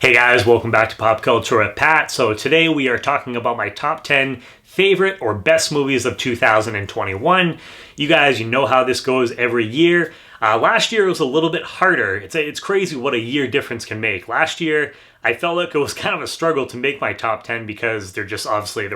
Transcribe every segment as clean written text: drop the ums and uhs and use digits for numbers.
Hey guys, welcome back to Pop Culture with Pat. So today we are talking about my top 10 favorite or best movies of 2021. You guys, you know how this goes every year. Last year it was a little bit harder. It's crazy what a year difference can make. Last year I felt like it was kind of a struggle to make my top 10 because there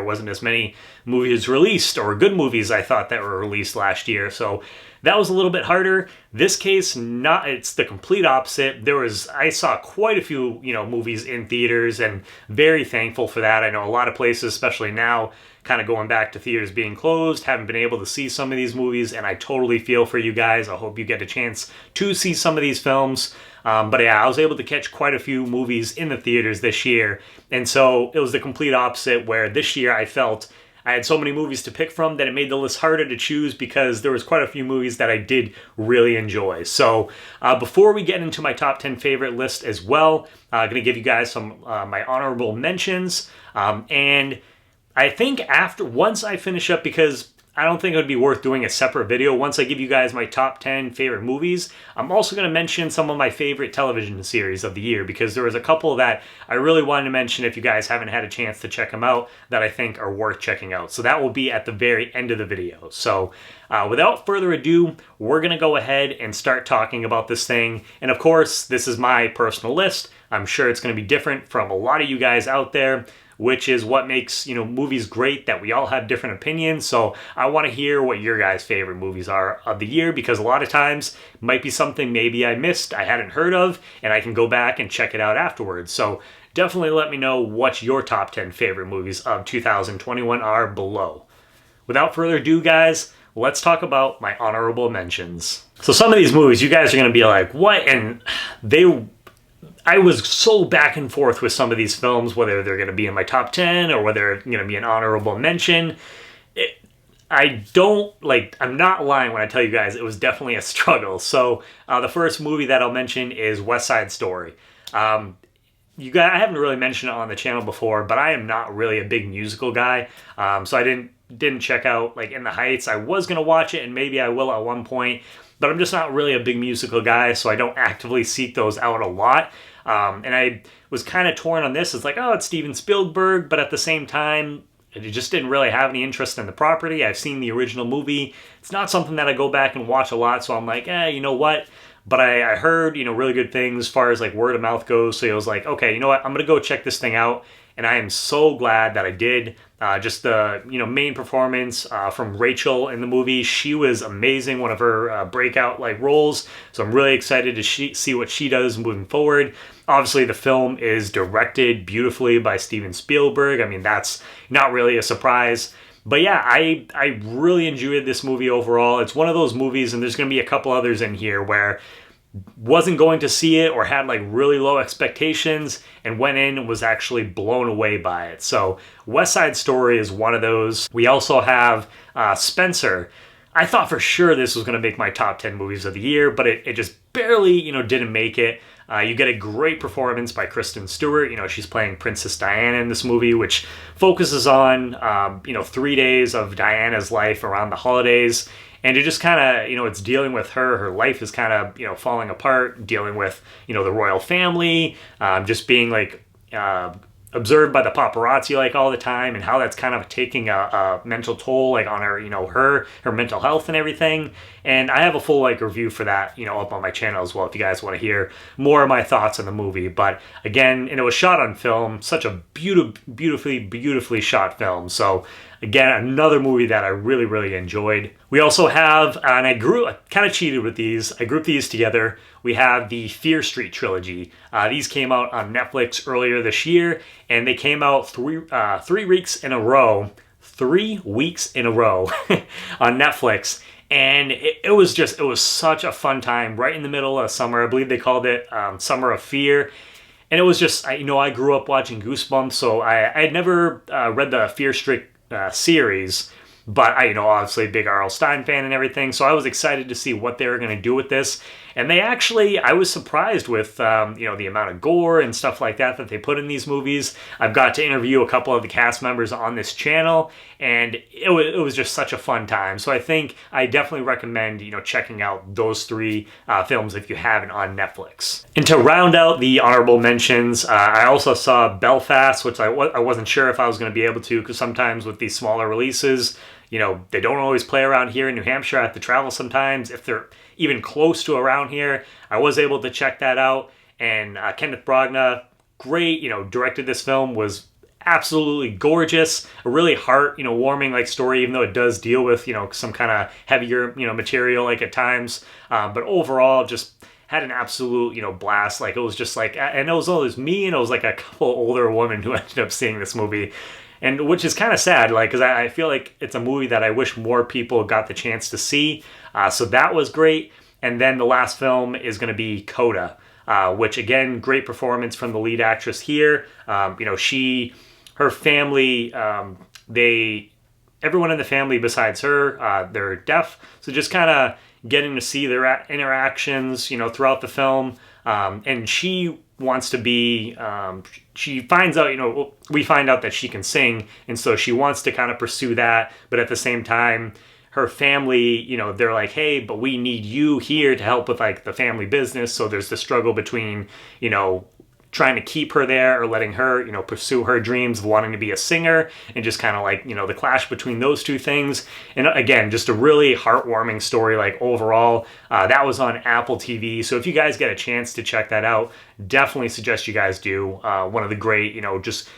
wasn't as many movies released or good movies I thought that were released last year. So that was a little bit harder. This case, it's the complete opposite. I saw quite a few, movies in theaters and very thankful for that. I know a lot of places, especially now, kind of going back to theaters being closed, haven't been able to see some of these movies, and I totally feel for you guys. I hope you get a chance to see some of these films. But yeah, I was able to catch quite a few movies in the theaters this year. And so it was the complete opposite, where this year I felt I had so many movies to pick from that it made the list harder to choose because there was quite a few movies that I did really enjoy. So before we get into my top 10 favorite list as well, I'm going to give you guys some my honorable mentions. And I think once I finish up, because I don't think it would be worth doing a separate video. Once I give you guys my top 10 favorite movies, I'm also going to mention some of my favorite television series of the year, because there was a couple that I really wanted to mention if you guys haven't had a chance to check them out that I think are worth checking out. So that will be at the very end of the video. So without further ado, we're going to go ahead and start talking about this thing. And of course, this is my personal list. I'm sure it's going to be different from a lot of you guys out there, which is what makes, movies great, that we all have different opinions. So I want to hear what your guys' favorite movies are of the year, because a lot of times it might be something maybe I missed, I hadn't heard of, and I can go back and check it out afterwards. So definitely let me know what your top 10 favorite movies of 2021 are below. Without further ado, guys, let's talk about my honorable mentions. So some of these movies, you guys are going to be like, what? And I was so back and forth with some of these films, whether they're going to be in my top 10 or whether they're going to be an honorable mention. I'm not lying when I tell you guys it was definitely a struggle. So the first movie that I'll mention is West Side Story. I haven't really mentioned it on the channel before, but I am not really a big musical guy. So I didn't check out In the Heights. I was going to watch it, and maybe I will at one point, but I'm just not really a big musical guy, so I don't actively seek those out a lot. And I was kind of torn on this. It's it's Steven Spielberg, but at the same time, I just didn't really have any interest in the property. I've seen the original movie. It's not something that I go back and watch a lot, so I'm like, you know what? But I heard, really good things as far as word of mouth goes, so I was like, okay, you know what? I'm going to go check this thing out. And I am so glad that I did. Just the main performance from Rachel in the movie. She was amazing, one of her breakout roles. So I'm really excited to see what she does moving forward. Obviously, the film is directed beautifully by Steven Spielberg. I mean, that's not really a surprise. But yeah, I really enjoyed this movie overall. It's one of those movies, and there's going to be a couple others in here where wasn't going to see it or had really low expectations and went in and was actually blown away by it. So West Side Story is one of those. We also have Spencer. I thought for sure this was going to make my top 10 movies of the year, but it just barely, didn't make it. You get a great performance by Kristen Stewart. She's playing Princess Diana in this movie, which focuses on, 3 days of Diana's life around the holidays. And it just kind of, it's dealing with her life is kind of, falling apart, dealing with, the royal family, just being observed by the paparazzi all the time, and how that's kind of taking a mental toll on her, her mental health and everything. And I have a full review for that, up on my channel as well, if you guys want to hear more of my thoughts on the movie. But again, it was shot on film, such a beautifully shot film. So again, another movie that I really, really enjoyed. We also have, and I kind of cheated with these. I grouped these together. We have the Fear Street trilogy. These came out on Netflix earlier this year, and they came out 3 weeks in a row. 3 weeks in a row on Netflix. And it was such a fun time right in the middle of summer. I believe they called it Summer of Fear. And it was just, I grew up watching Goosebumps, so I had never read the Fear Street series, but I, obviously a big R.L. Stine fan and everything, so I was excited to see what they were going to do with this. And they actually, I was surprised with, the amount of gore and stuff like that they put in these movies. I've got to interview a couple of the cast members on this channel, and it was just such a fun time. So I think I definitely recommend, checking out those three films if you haven't on Netflix. And to round out the honorable mentions, I also saw Belfast, which I wasn't sure if I was going to be able to, because sometimes with these smaller releases, they don't always play around here in New Hampshire. I have to travel sometimes. If they're even close to around here, I was able to check that out. And Kenneth Branagh, great, directed this film, was absolutely gorgeous. A really heart-warming story, even though it does deal with, some kind of heavier, material at times. But overall, just had an absolute, blast. It was just and it was me and it was a couple older women who ended up seeing this movie. And which is kind of sad, because I feel like it's a movie that I wish more people got the chance to see. So that was great. And then the last film is going to be CODA, which again, great performance from the lead actress here. Her family, everyone in the family besides her, they're deaf. So just kind of getting to see their interactions, throughout the film. And she wants to be, she finds out, we find out that she can sing, and so she wants to kind of pursue that, but at the same time, her family, they're like, hey, but we need you here to help with the family business, so there's the struggle between, trying to keep her there or letting her, pursue her dreams of wanting to be a singer, and just kind of the clash between those two things. And again, just a really heartwarming story, overall. That was on Apple TV. So if you guys get a chance to check that out, definitely suggest you guys do. One of the great, just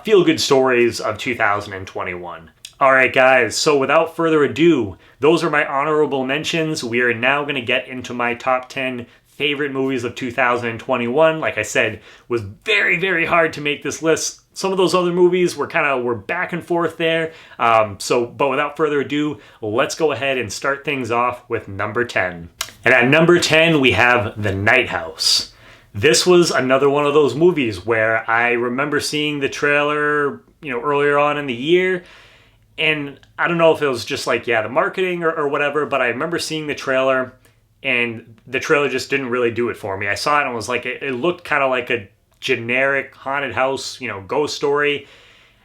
feel-good stories of 2021. All right, guys, so without further ado, those are my honorable mentions. We are now going to get into my top 10 favorite movies of 2021. Like I said, was very, very hard to make this list. Some of those other movies were back and forth there. But without further ado, let's go ahead and start things off with number 10. And at number 10, we have The Night House. This was another one of those movies where I remember seeing the trailer, earlier on in the year. And I don't know if it was just the marketing or whatever, but I remember seeing the trailer, and the trailer just didn't really do it for me. I saw it and was it looked kind of like a generic haunted house, ghost story.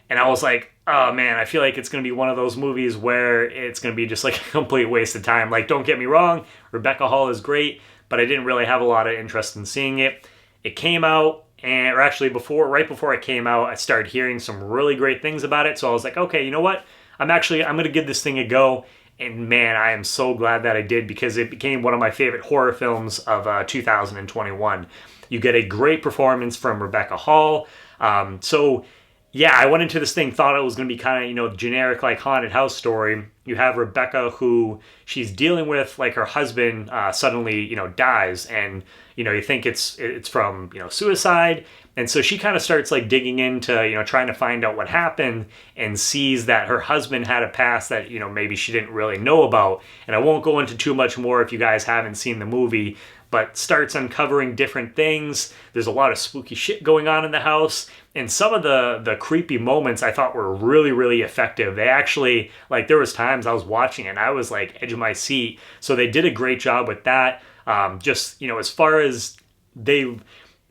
And I was like, oh man, I feel like it's going to be one of those movies where it's going to be just a complete waste of time. Don't get me wrong, Rebecca Hall is great, but I didn't really have a lot of interest in seeing it. It came out, or actually right before it came out, I started hearing some really great things about it. So I was like, okay, you know what? I'm going to give this thing a go. And man, I am so glad that I did, because it became one of my favorite horror films of 2021. You get a great performance from Rebecca Hall. I went into this thing, thought it was going to be kind of, generic haunted house story. You have Rebecca, who she's dealing with, her husband suddenly, dies, and you think it's from suicide. And so she kind of starts digging into, trying to find out what happened, and sees that her husband had a past that, maybe she didn't really know about. And I won't go into too much more if you guys haven't seen the movie, but starts uncovering different things. There's a lot of spooky shit going on in the house. And some of the creepy moments I thought were really, really effective. They actually, there was times I was watching and I was edge of my seat. So they did a great job with that. As far as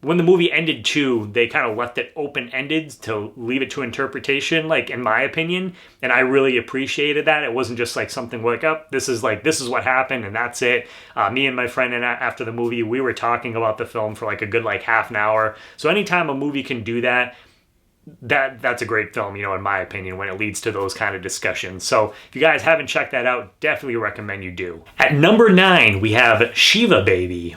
when the movie ended too, they kind of left it open-ended to leave it to interpretation, in my opinion. And I really appreciated that. It wasn't just something this is what happened and that's it. Me and my friend, and after the movie, we were talking about the film for a good half an hour. So anytime a movie can do that, that's a great film, in my opinion, when it leads to those kind of discussions. So if you guys haven't checked that out, definitely recommend you do. At number 9, we have Shiva Baby,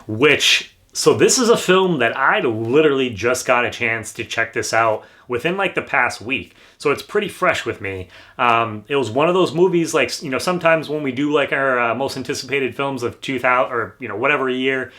so this is a film that I literally just got a chance to check this out within the past week. So it's pretty fresh with me. It was one of those movies, sometimes when we do our most anticipated films of 2000 or, whatever year,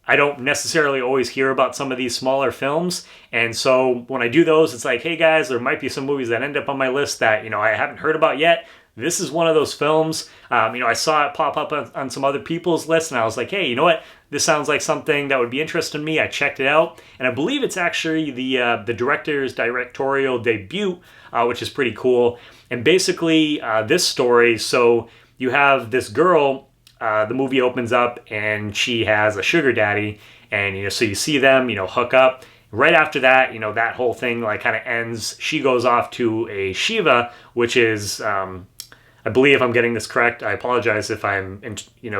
I don't necessarily always hear about some of these smaller films. And so when I do those, it's hey guys, there might be some movies that end up on my list that, I haven't heard about yet. This is one of those films. I saw it pop up on some other people's lists, and I was like, hey, you know what? This sounds like something that would be interesting to me. I checked it out, and I believe it's actually the director's directorial debut, which is pretty cool. And basically, this story, so you have this girl, the movie opens up and she has a sugar daddy, and so you see them hook up. Right after that, that whole thing like kind of ends. She goes off to a Shiva, which is I believe I'm getting this correct. I apologize if I'm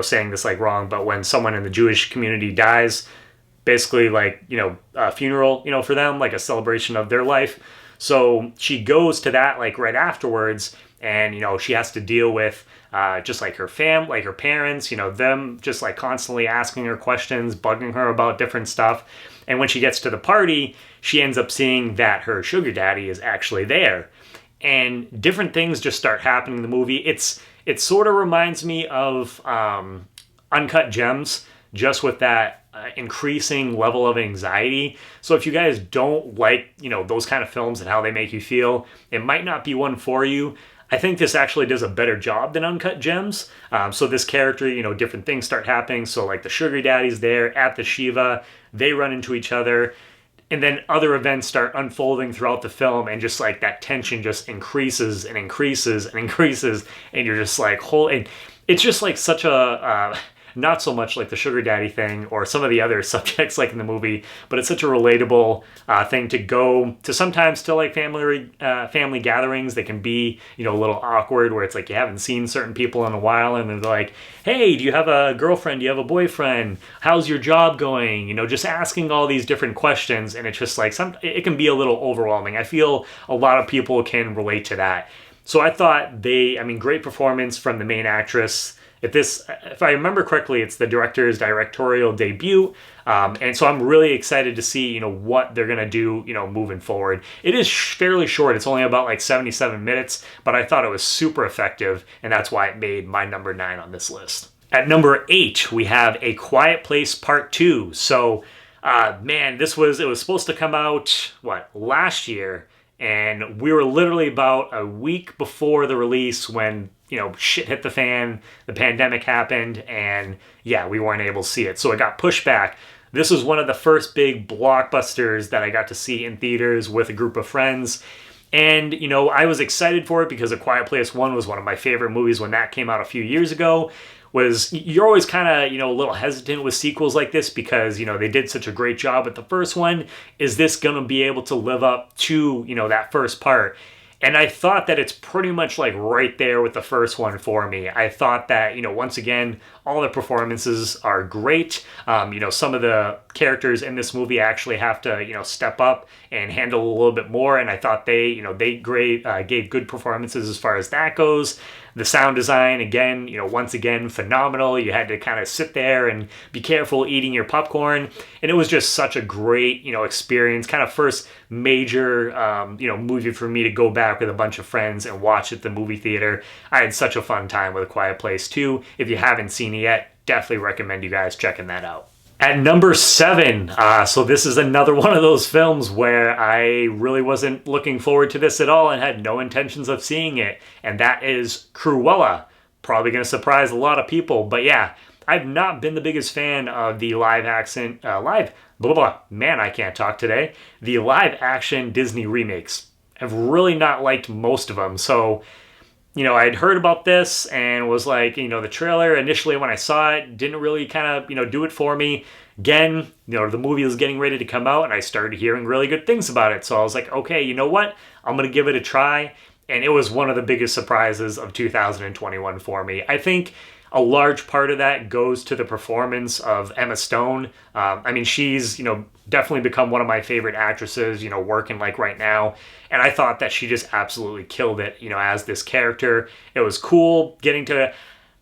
saying this like wrong, but when someone in the Jewish community dies, basically like a funeral for them, like a celebration of their life. So she goes to that like right afterwards, and she has to deal with just like her like her parents, them just like constantly asking her questions, bugging her about different stuff. And when she gets to the party, she ends up seeing that her sugar daddy is actually there, and different things just start happening in the movie. It sort of reminds me of Uncut Gems, just with that increasing level of anxiety. So if you guys don't like those kind of films and how they make you feel, it might not be one for you. I think this actually does a better job than Uncut Gems. So this character, different things start happening. So like the sugar daddy's there at the Shiva, they run into each other, and then other events start unfolding throughout the film, and just like that tension just increases and increases and increases, and you're just like and it's just like such a not so much like the sugar daddy thing or some of the other subjects like in the movie, but it's such a relatable thing to go to. Sometimes to like family gatherings, they can be a little awkward, where it's like you haven't seen certain people in a while, and they're like, hey, do you have a girlfriend, do you have a boyfriend, how's your job going, just asking all these different questions. And it's just like it can be a little overwhelming. I feel a lot of people can relate to that. So I thought great performance from the main actress. If I remember correctly, it's the director's directorial debut, and so I'm really excited to see what they're gonna do moving forward. It is fairly short; it's only about like 77 minutes, but I thought it was super effective, and that's why it made my number 9 on this list. At number 8, we have A Quiet Place Part 2. So, it was supposed to come out last year, and we were literally about a week before the release when shit hit the fan, the pandemic happened, and we weren't able to see it. So it got pushed back. This was one of the first big blockbusters that I got to see in theaters with a group of friends. And, I was excited for it because A Quiet Place 1 was one of my favorite movies when that came out a few years ago. You're always kind of, a little hesitant with sequels like this because, they did such a great job with the first one. Is this going to be able to live up to, that first part? And I thought that it's pretty much like right there with the first one for me. I thought that, once again, all the performances are great. Some of the characters in this movie actually have to, step up and handle a little bit more. And I thought they gave good performances as far as that goes. The sound design, again, once again, phenomenal. You had to kind of sit there and be careful eating your popcorn. And it was just such a great, experience. Kind of first major, movie for me to go back with a bunch of friends and watch at the movie theater. I had such a fun time with A Quiet Place 2. If you haven't seen it yet, definitely recommend you guys checking that out. At number 7, so this is another one of those films where I really wasn't looking forward to this at all and had no intentions of seeing it, and that is Cruella. Probably going to surprise a lot of people, but I've not been the biggest fan of the I can't talk today. The live action Disney remakes. I've really not liked most of them, so I'd heard about this and was like, the trailer initially when I saw it didn't really kind of, do it for me. Again, the movie was getting ready to come out and I started hearing really good things about it. So I was like, okay, you know what? I'm going to give it a try. And it was one of the biggest surprises of 2021 for me. I think a large part of that goes to the performance of Emma Stone. She's, definitely become one of my favorite actresses, working like right now. And I thought that she just absolutely killed it, as this character. It was cool getting to...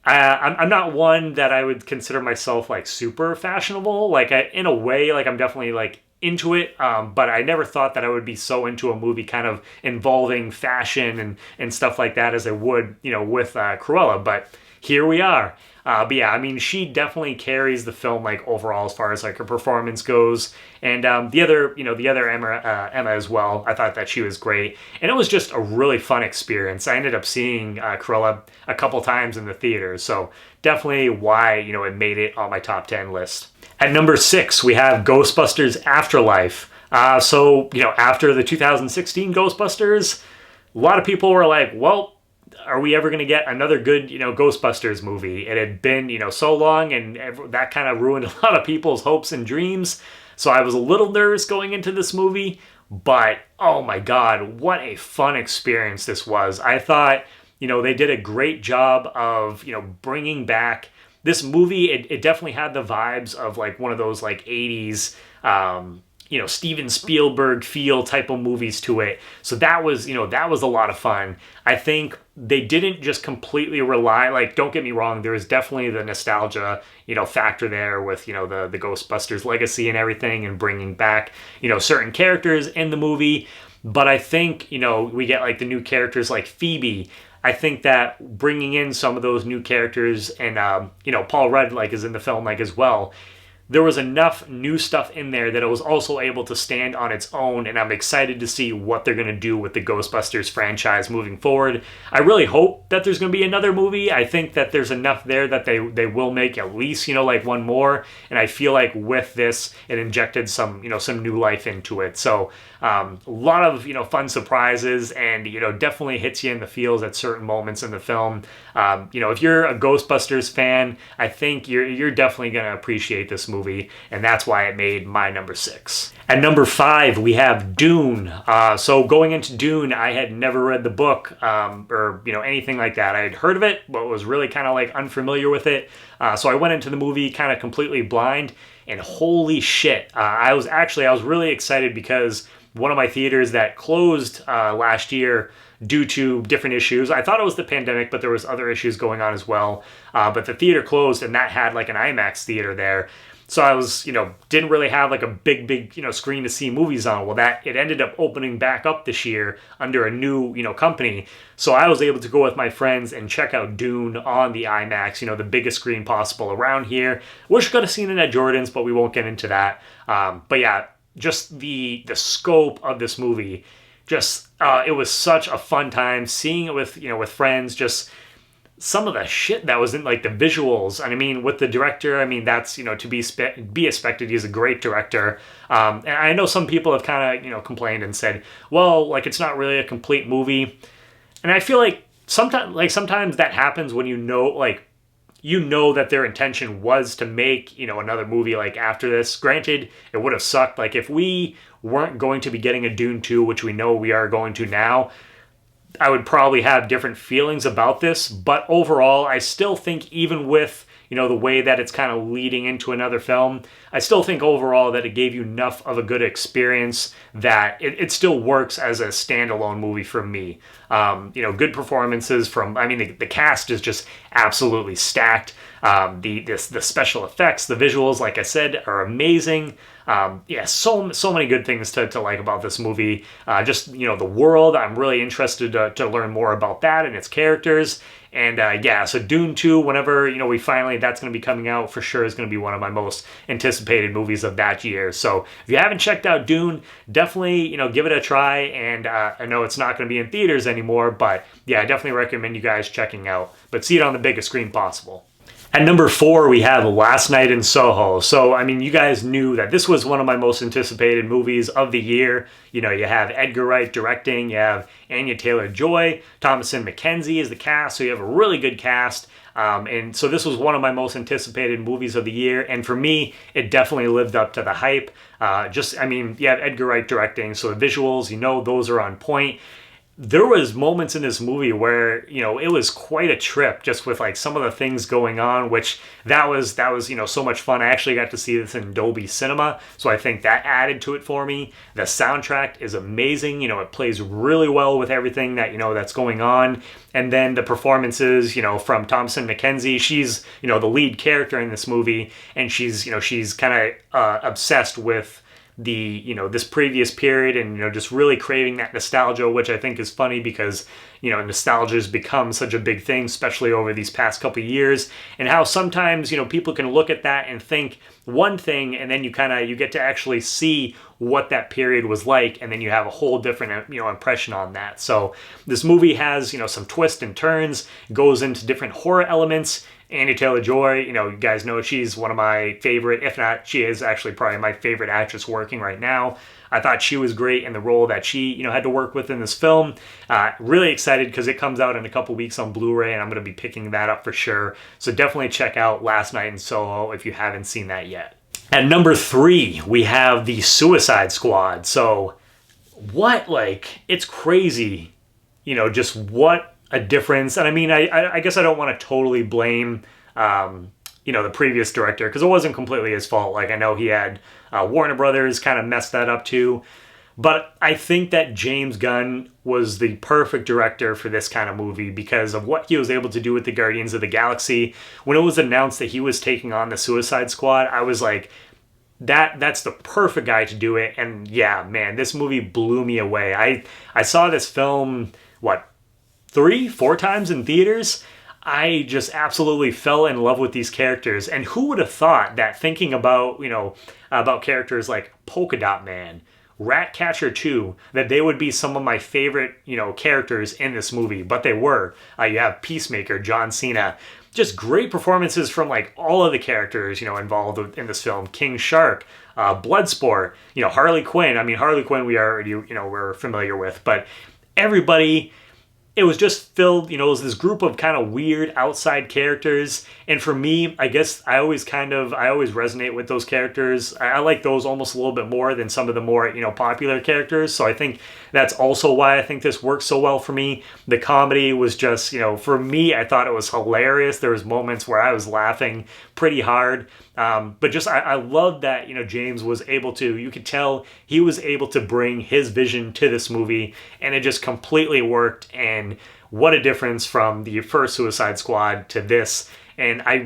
I'm not one that I would consider myself like super fashionable. In a way, I'm definitely into it. But I never thought that I would be so into a movie kind of involving fashion and stuff like that as I would, with Cruella. But here we are. She definitely carries the film overall as far as her performance goes, and the other Emma as well. I thought that she was great, and it was just a really fun experience. I ended up seeing Cruella a couple times in the theater, so definitely why it made it on my top 10 list. At number 6, we have Ghostbusters Afterlife. After the 2016 Ghostbusters, a lot of people were like, well, are we ever going to get another good, Ghostbusters movie? It had been, so long, and that kind of ruined a lot of people's hopes and dreams. So I was a little nervous going into this movie, but oh my God, what a fun experience this was. I thought, they did a great job of, bringing back this movie. It definitely had the vibes of like one of those like 80s, Steven Spielberg feel type of movies to it. So that was a lot of fun. I think they didn't just completely rely, like, don't get me wrong, there is definitely the nostalgia, factor there with, the Ghostbusters legacy and everything, and bringing back, certain characters in the movie. But I think, we get like the new characters like Phoebe. I think that bringing in some of those new characters, and, Paul Rudd like is in the film like as well, there was enough new stuff in there that it was also able to stand on its own, and I'm excited to see what they're going to do with the Ghostbusters franchise moving forward. I really hope that there's going to be another movie. I think that there's enough there that they will make at least, like one more, and I feel like with this, it injected some new life into it. So a lot of, fun surprises, and, definitely hits you in the feels at certain moments in the film. If you're a Ghostbusters fan, I think you're definitely going to appreciate this movie, and that's why it made my number 6. At number 5, we have Dune. So going into Dune, I had never read the book, or, anything like that. I had heard of it, but was really kind of like unfamiliar with it. So I went into the movie kind of completely blind, and holy shit, I was really excited because one of my theaters that closed last year due to different issues. I thought it was the pandemic, but there was other issues going on as well. But the theater closed, and that had like an IMAX theater there. So I was, didn't really have like a big, screen to see movies on. Well, it ended up opening back up this year under a new, company. So I was able to go with my friends and check out Dune on the IMAX, the biggest screen possible around here. Wish I could have seen it at Jordan's, but we won't get into that. But yeah, just the scope of this movie, it was such a fun time seeing it with friends. Just some of the shit that was in like the visuals, and I mean with the director, that's to be expected. He's a great director, and I know some people have kind of complained and said, well, like it's not really a complete movie, and I feel like sometimes that happens when that their intention was to make another movie like after this. Granted, it would have sucked like if we weren't going to be getting a Dune 2, which we know we are going to now. I would probably have different feelings about this, but overall, I still think even with, the way that it's kind of leading into another film, I still think overall that it gave you enough of a good experience that it still works as a standalone movie for me. Good performances from, the cast is just absolutely stacked. The special effects, the visuals, like I said, are amazing. So many good things to like about this movie. The world, I'm really interested to learn more about that and its characters. And so Dune 2, whenever, that's going to be coming out, for sure is going to be one of my most anticipated movies of that year. So if you haven't checked out Dune, definitely, give it a try. And I know it's not going to be in theaters anymore, but yeah, I definitely recommend you guys checking out. But see it on the biggest screen possible. At number 4, we have Last Night in Soho. So, you guys knew that this was one of my most anticipated movies of the year. You have Edgar Wright directing, you have Anya Taylor-Joy, Thomasin McKenzie is the cast, so you have a really good cast. And so this was one of my most anticipated movies of the year, and for me, it definitely lived up to the hype. You have Edgar Wright directing, so the visuals, those are on point. There was moments in this movie where, it was quite a trip just with like some of the things going on, which that was, so much fun. I actually got to see this in Dolby Cinema, so I think that added to it for me. The soundtrack is amazing. It plays really well with everything that, that's going on. And then the performances, from Thomasin McKenzie, she's, the lead character in this movie, and she's kind of obsessed with this previous period, and just really craving that nostalgia, which I think is funny because nostalgia has become such a big thing, especially over these past couple of years, and how sometimes people can look at that and think one thing, and then you get to actually see what that period was like, and then you have a whole different impression on that. So this movie has some twists and turns, goes into different horror elements. Anya Taylor-Joy, you guys know she's one of my favorite, if not, she is actually probably my favorite actress working right now. I thought she was great in the role that she, had to work with in this film. Really excited because it comes out in a couple weeks on Blu-ray, and I'm going to be picking that up for sure. So definitely check out Last Night in Soho if you haven't seen that yet. At number 3, we have the Suicide Squad. So what, it's crazy, just what a difference. And I mean, I guess I don't want to totally blame, the previous director, because it wasn't completely his fault. Like, I know he had Warner Brothers kind of messed that up too. But I think that James Gunn was the perfect director for this kind of movie because of what he was able to do with the Guardians of the Galaxy. When it was announced that he was taking on the Suicide Squad, I was like, that's the perfect guy to do it. And yeah, man, this movie blew me away. I saw this film, 3-4 times in theaters. I just absolutely fell in love with these characters. And who would have thought that thinking about, about characters like Polka Dot Man, Ratcatcher 2, that they would be some of my favorite, characters in this movie, but they were. You have Peacemaker, John Cena, just great performances from all of the characters, involved in this film. King Shark, Bloodsport, Harley Quinn. I mean, Harley Quinn we already, we're familiar with, but everybody. It was just filled, it was this group of kind of weird outside characters. And for me, I guess I always resonate with those characters. I like those almost a little bit more than some of the more, popular characters. So I think that's also why I think this works so well for me. The comedy was just, for me, I thought it was hilarious. There was moments where I was laughing pretty hard. But just, I love that, James was able to, you could tell he was able to bring his vision to this movie, and it just completely worked. And what a difference from the first Suicide Squad to this. And I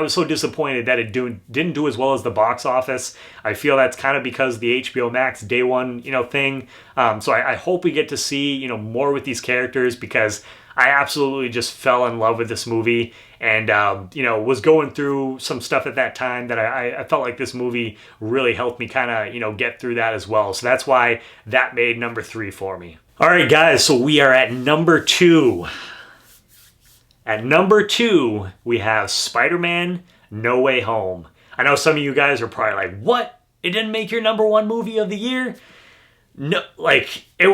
was so disappointed that it didn't do as well as the box office. I feel that's kind of because the HBO Max day one, thing. So I hope we get to see, more with these characters, because I absolutely just fell in love with this movie, and, was going through some stuff at that time that I felt like this movie really helped me kind of, get through that as well. So that's why that made number 3 for me. All right, guys, so we are at number 2. At number 2, we have Spider-Man No Way Home. I know some of you guys are probably like, what? It didn't make your number 1 movie of the year? No,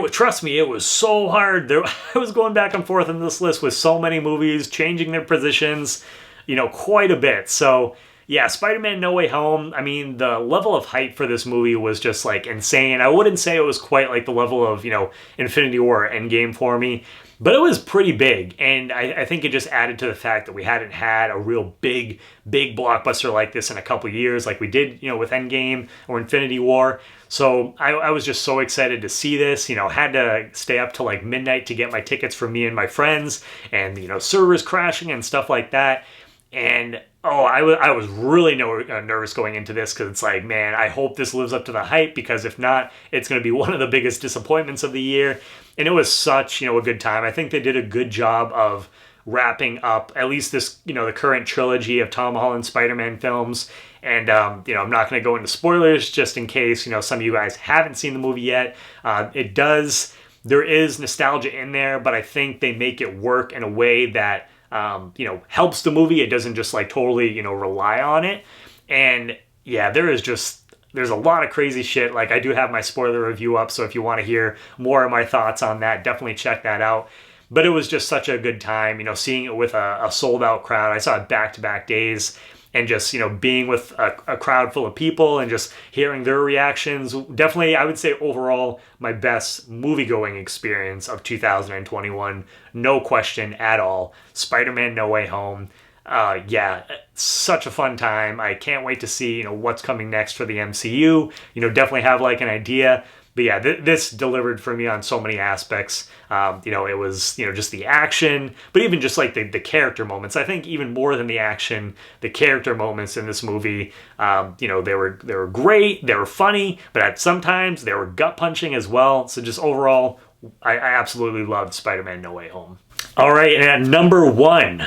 trust me, it was so hard. I was going back and forth on this list with so many movies, changing their positions, quite a bit. So, yeah, Spider-Man No Way Home, I mean, the level of hype for this movie was just, insane. I wouldn't say it was quite like the level of, Infinity War Endgame for me, but it was pretty big, and I think it just added to the fact that we hadn't had a real big blockbuster like this in a couple years, like we did, with Endgame or Infinity War. So I was just so excited to see this, had to stay up till midnight to get my tickets for me and my friends, and, servers crashing and stuff like that. And I was really nervous going into this, because it's man, I hope this lives up to the hype, because if not, it's going to be one of the biggest disappointments of the year. And it was such, a good time. I think they did a good job of wrapping up at least this, the current trilogy of Tom Holland Spider-Man films. And, I'm not going to go into spoilers just in case, some of you guys haven't seen the movie yet. There is nostalgia in there, but I think they make it work in a way that, helps the movie. It doesn't just totally, rely on it. And yeah, there's a lot of crazy shit. I do have my spoiler review up, so if you want to hear more of my thoughts on that, definitely check that out. But it was just such a good time, seeing it with a sold out crowd. I saw it back-to-back days, and just, being with a crowd full of people and just hearing their reactions. Definitely, I would say overall, my best movie-going experience of 2021. No question at all. Spider-Man No Way Home. Yeah, such a fun time. I can't wait to see, what's coming next for the MCU. Definitely have an idea. But yeah, this delivered for me on so many aspects. It was, just the action, but even just the character moments. I think even more than the action, the character moments in this movie, they were great, they were funny, but sometimes they were gut punching as well. So just overall, I absolutely loved Spider-Man No Way Home. All right, and at number 1,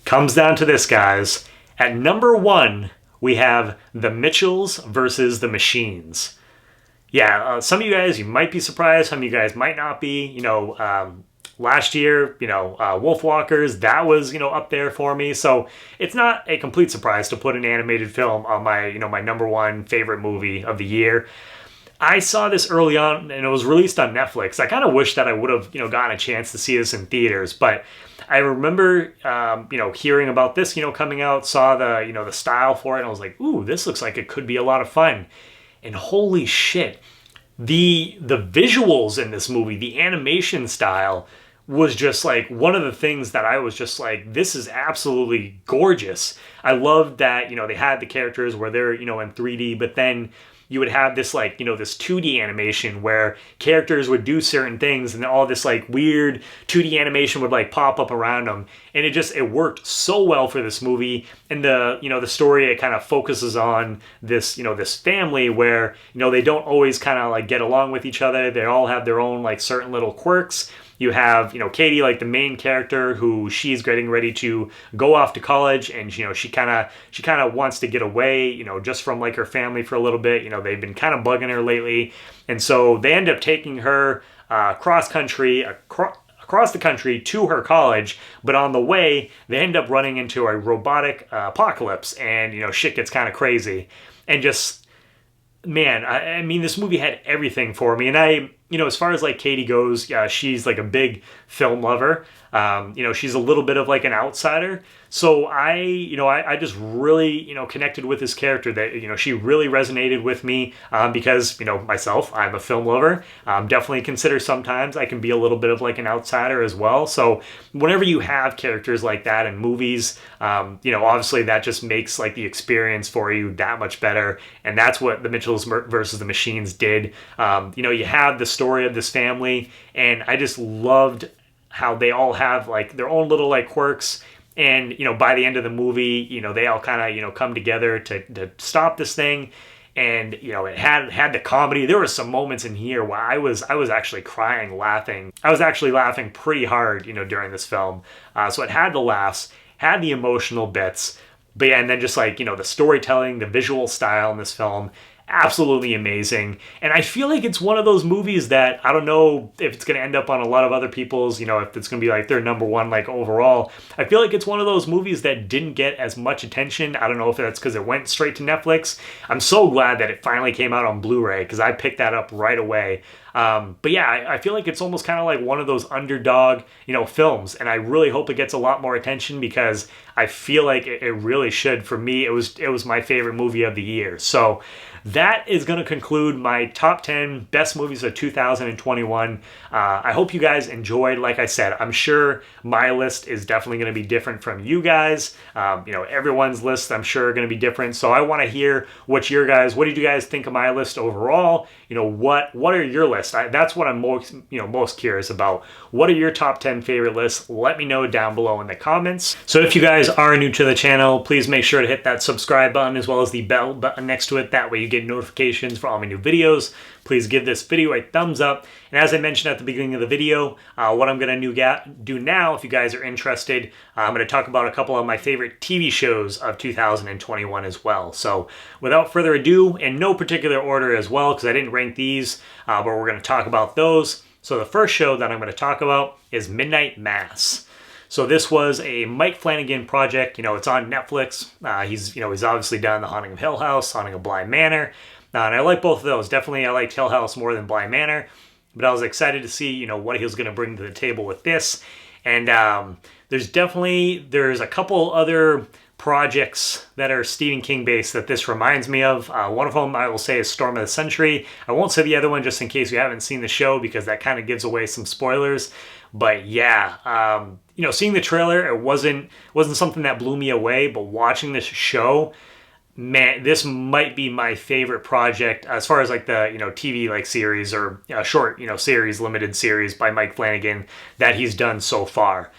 comes down to this, guys. At number 1, we have The Mitchells versus the Machines. Yeah, some of you guys, you might be surprised. Some of you guys might not be. Last year, Wolfwalkers, that was, up there for me. So it's not a complete surprise to put an animated film on my, my number one favorite movie of the year. I saw this early on and it was released on Netflix. I kind of wish that I would have, gotten a chance to see this in theaters, but I remember, hearing about this, coming out, saw the, the style for it, and I was like, ooh, this looks like it could be a lot of fun. And holy shit, the visuals in this movie, the animation style was just like one of the things that I was just like, this is absolutely gorgeous. I loved that, they had the characters where they're, in 3D, but then you would have this like, this 2D animation where characters would do certain things and all this like weird 2D animation would like pop up around them. And it worked so well for this movie. And the story, it kind of focuses on this, this family where, they don't always kind of like get along with each other. They all have their own like certain little quirks. You have, Katie, like the main character, who she's getting ready to go off to college, and she kind of wants to get away, just from like her family for a little bit. They've been kind of bugging her lately, and so they end up taking her across the country to her college. But on the way, they end up running into a robotic apocalypse, and shit gets kind of crazy, and just. Man, I mean, this movie had everything for me. And as far as like Katie goes, she's like a big film lover. She's a little bit of like an outsider. So I just really, connected with this character that, she really resonated with me because, myself, I'm a film lover. Definitely consider sometimes I can be a little bit of like an outsider as well. So whenever you have characters like that in movies, obviously that just makes like the experience for you that much better. And that's what the Mitchells versus the Machines did. You have the story of this family, and I just loved how they all have like their own little like quirks. And, by the end of the movie, they all kind of, come together to stop this thing. And, it had the comedy. There were some moments in here where I was actually crying, laughing. I was actually laughing pretty hard, during this film. So it had the laughs, had the emotional bits. But yeah, and then just like, the storytelling, the visual style in this film, absolutely amazing. And I feel like it's one of those movies that I don't know if it's going to end up on a lot of other people's, if it's going to be like their number one, like overall. I feel like it's one of those movies that didn't get as much attention. I don't know if that's because it went straight to Netflix. I'm so glad that it finally came out on Blu-ray because I picked that up right away. But yeah, I feel like it's almost kind of like one of those underdog, films. And I really hope it gets a lot more attention because I feel like it really should. For me, it was my favorite movie of the year. So that is going to conclude my top 10 best movies of 2021. I hope you guys enjoyed. Like I said, I'm sure my list is definitely going to be different from you guys. Everyone's list, I'm sure, are going to be different. So I want to hear what did you guys think of my list overall? What are your lists? That's what I'm most curious about. What are your top 10 favorite lists? Let me know down below in the comments. So if you guys are new to the channel, please make sure to hit that subscribe button as well as the bell button next to it. That way you get notifications for all my new videos. Please give this video a thumbs up. And as I mentioned at the beginning of the video, what I'm going to do now, if you guys are interested, I'm going to talk about a couple of my favorite TV shows of 2021 as well. So without further ado, in no particular order as well, because I didn't rank these, but we're going to talk about those. So the first show that I'm going to talk about is Midnight Mass. So this was a Mike Flanagan project. It's on Netflix. He's obviously done The Haunting of Hill House, Haunting of Bly Manor. And I like both of those. Definitely I liked Hill House more than Bly Manor. But I was excited to see, what he was going to bring to the table with this. And there's a couple other projects that are Stephen King based that this reminds me of. One of them I will say is Storm of the Century. I won't say the other one just in case you haven't seen the show because that kind of gives away some spoilers. But yeah, seeing the trailer, it wasn't something that blew me away, but watching this show, man, this might be my favorite project as far as like the, TV like series or short, series, limited series by Mike Flanagan that he's done so far.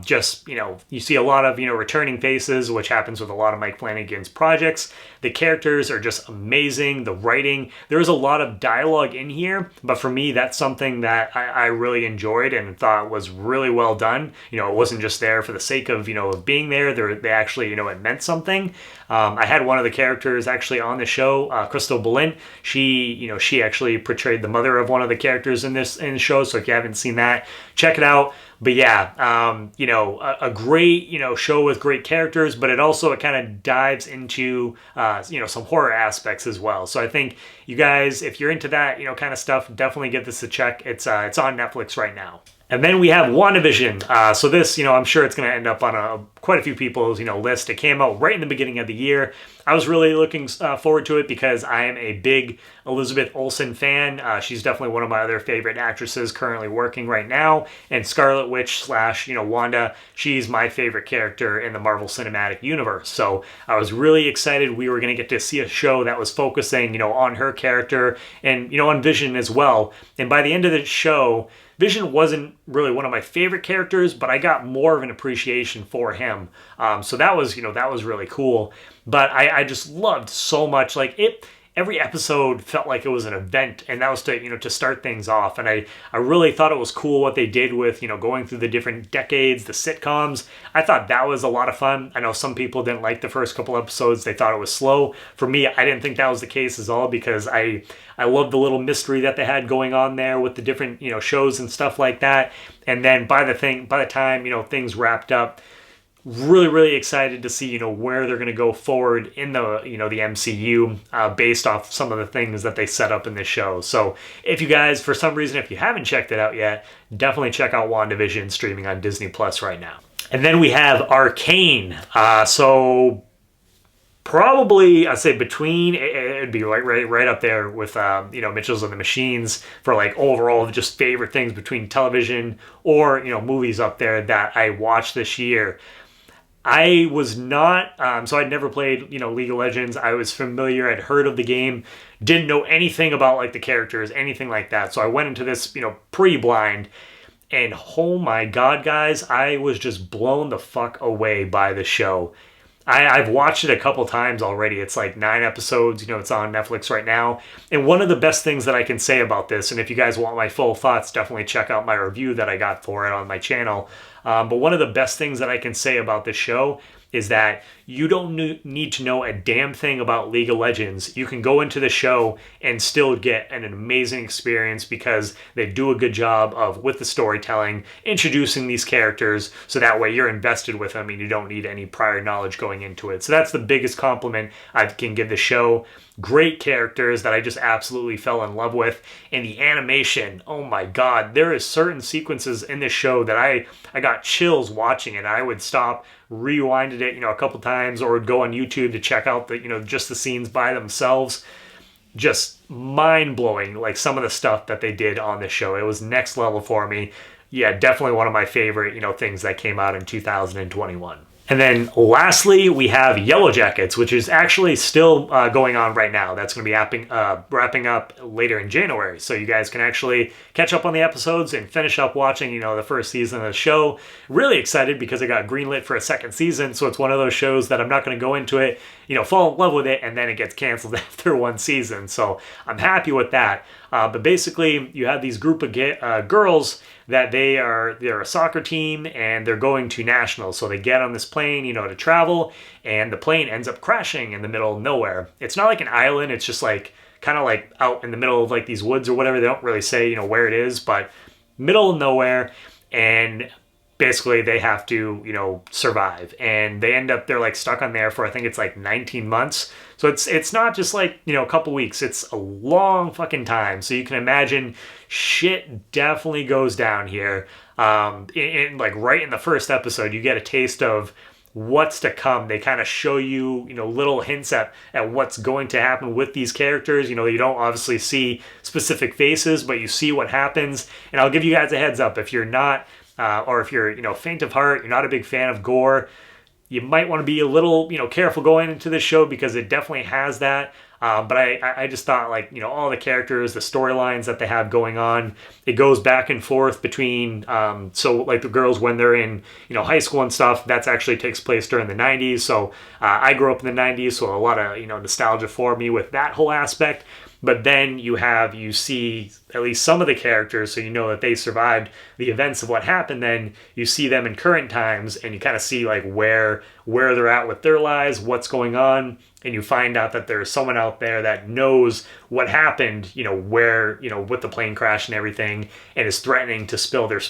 Just, you see a lot of, returning faces, which happens with a lot of Mike Flanagan's projects. The characters are just amazing. The writing, there's a lot of dialogue in here, but for me, that's something that I really enjoyed and thought was really well done. It wasn't just there for the sake of, of being there. They actually, it meant something. I had one of the characters actually on the show, Crystal Balint. She actually portrayed the mother of one of the characters in the show. So if you haven't seen that, check it out. But yeah, a great, show with great characters, but it kind of dives into, some horror aspects as well. So I think you guys, if you're into that, kind of stuff, definitely give this a check. It's on Netflix right now. And then we have WandaVision. So this, I'm sure it's going to end up on quite a few people's, list. It came out right in the beginning of the year. I was really looking forward to it because I am a big Elizabeth Olsen fan. She's definitely one of my other favorite actresses currently working right now. And Scarlet Witch / Wanda, she's my favorite character in the Marvel Cinematic Universe. So I was really excited we were going to get to see a show that was focusing, on her character and, on Vision as well. And by the end of the show, Vision wasn't really one of my favorite characters, but I got more of an appreciation for him. So that was really cool. But I just loved so much, every episode felt like it was an event, and that was to start things off. And I really thought it was cool what they did with, going through the different decades, the sitcoms. I thought that was a lot of fun. I know some people didn't like the first couple episodes. They thought it was slow. For me, I didn't think that was the case at all because I loved the little mystery that they had going on there with the different, shows and stuff like that. And then by the time, things wrapped up, really, really excited to see, where they're going to go forward in the, the MCU based off some of the things that they set up in this show. So if you guys, for some reason, if you haven't checked it out yet, definitely check out WandaVision streaming on Disney Plus right now. And then we have Arcane. So probably, I'd say between, it'd be right up there with, Mitchells and the Machines for overall just favorite things between television or, movies up there that I watched this year. I was not, so I'd never played, League of Legends. I was familiar, I'd heard of the game, didn't know anything about the characters, anything like that. So I went into this, pretty blind, and oh my God, guys, I was just blown the fuck away by the show. I've watched it a couple times already. It's 9 episodes, it's on Netflix right now. And one of the best things that I can say about this, and if you guys want my full thoughts, definitely check out my review that I got for it on my channel. But one of the best things that I can say about this show is that you don't need to know a damn thing about League of Legends. You can go into the show and still get an amazing experience because they do a good job with the storytelling, introducing these characters so that way you're invested with them and you don't need any prior knowledge going into it. So that's the biggest compliment I can give the show. Great characters that I just absolutely fell in love with. And the animation, oh my God, there is certain sequences in this show that I got chills watching it. I would stop, rewinded it, a couple times, or would go on YouTube to check out the, just the scenes by themselves. Just mind-blowing, some of the stuff that they did on this show. It was next level for me. Yeah, definitely one of my favorite, things that came out in 2021. And then lastly, we have Yellow Jackets, which is actually still going on right now. That's going to be wrapping up later in January. So you guys can actually catch up on the episodes and finish up watching, the first season of the show. Really excited because it got greenlit for a second season. So it's one of those shows that I'm not going to go into it, fall in love with it, and then it gets canceled after one season. So I'm happy with that. But basically, you have these group of girls that they're a soccer team and they're going to nationals. So they get on this plane, to travel, and the plane ends up crashing in the middle of nowhere. It's not like an island. It's just kind of out in the middle of these woods or whatever. They don't really say, where it is, but middle of nowhere. And basically they have to, survive. And they end up, they're stuck on there for, I think it's 19 months. So it's not just a couple weeks. It's a long fucking time. So you can imagine shit definitely goes down here. Right in the first episode, you get a taste of what's to come. They kind of show you, little hints at what's going to happen with these characters. You don't obviously see specific faces, but you see what happens. And I'll give you guys a heads up. If you're not, or if you're, faint of heart, you're not a big fan of gore, you might want to be a little, careful going into this show because it definitely has that. But I just thought, like, you know, all the characters, the storylines that they have going on, it goes back and forth between, so like the girls when they're in, you know, high school and stuff, that's actually takes place during the 90s. So I grew up in the 90s, so a lot of, you know, nostalgia for me with that whole aspect. But then you see at least some of the characters, so you know that they survived the events of what happened. Then you see them in current times, and you kind of see like where they're at with their lives, what's going on, and you find out that there's someone out there that knows what happened, you know, where, you know, with the plane crash and everything, and is threatening to spill their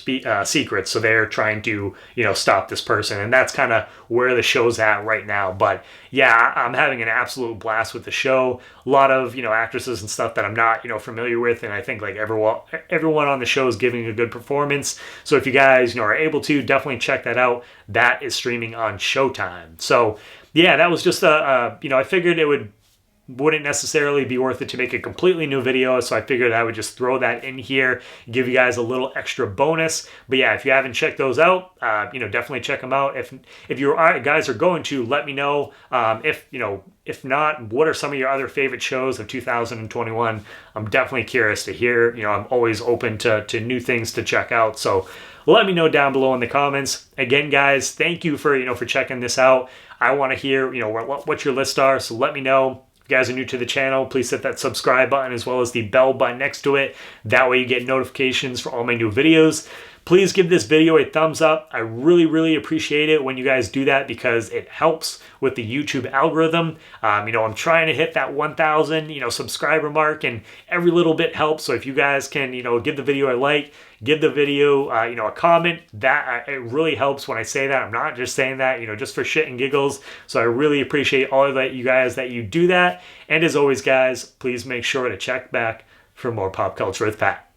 secrets. So they're trying to, you know, stop this person, and that's kind of where the show's at right now. But yeah, I'm having an absolute blast with the show. A lot of, you know, actresses and stuff that I'm not, you know, familiar with, and I think like everyone on the show is giving a good performance. So if you guys, you know, are able to, definitely check that out. That is streaming on Showtime. So yeah, that was just you know, I figured it wouldn't necessarily be worth it to make a completely new video, so I figured I would just throw that in here, give you guys a little extra bonus. But yeah, if you haven't checked those out, you know, definitely check them out. If you guys are going to, let me know. If not, what are some of your other favorite shows of 2021? I'm definitely curious to hear. You know, I'm always open to new things to check out. So let me know down below in the comments. Again, guys, thank you for checking this out. I want to hear, you know, what your lists are. So let me know. If you guys are new to the channel, please hit that subscribe button as well as the bell button next to it. That way you get notifications for all my new videos. Please give this video a thumbs up. I really, really appreciate it when you guys do that because it helps with the YouTube algorithm. You know, I'm trying to hit that 1,000, you know, subscriber mark, and every little bit helps. So if you guys can, you know, give the video a like, give the video, you know, a comment, that it really helps when I say that. I'm not just saying that, you know, just for shit and giggles. So I really appreciate all of that, you guys, that you do that. And as always, guys, please make sure to check back for more Pop Culture with Pat.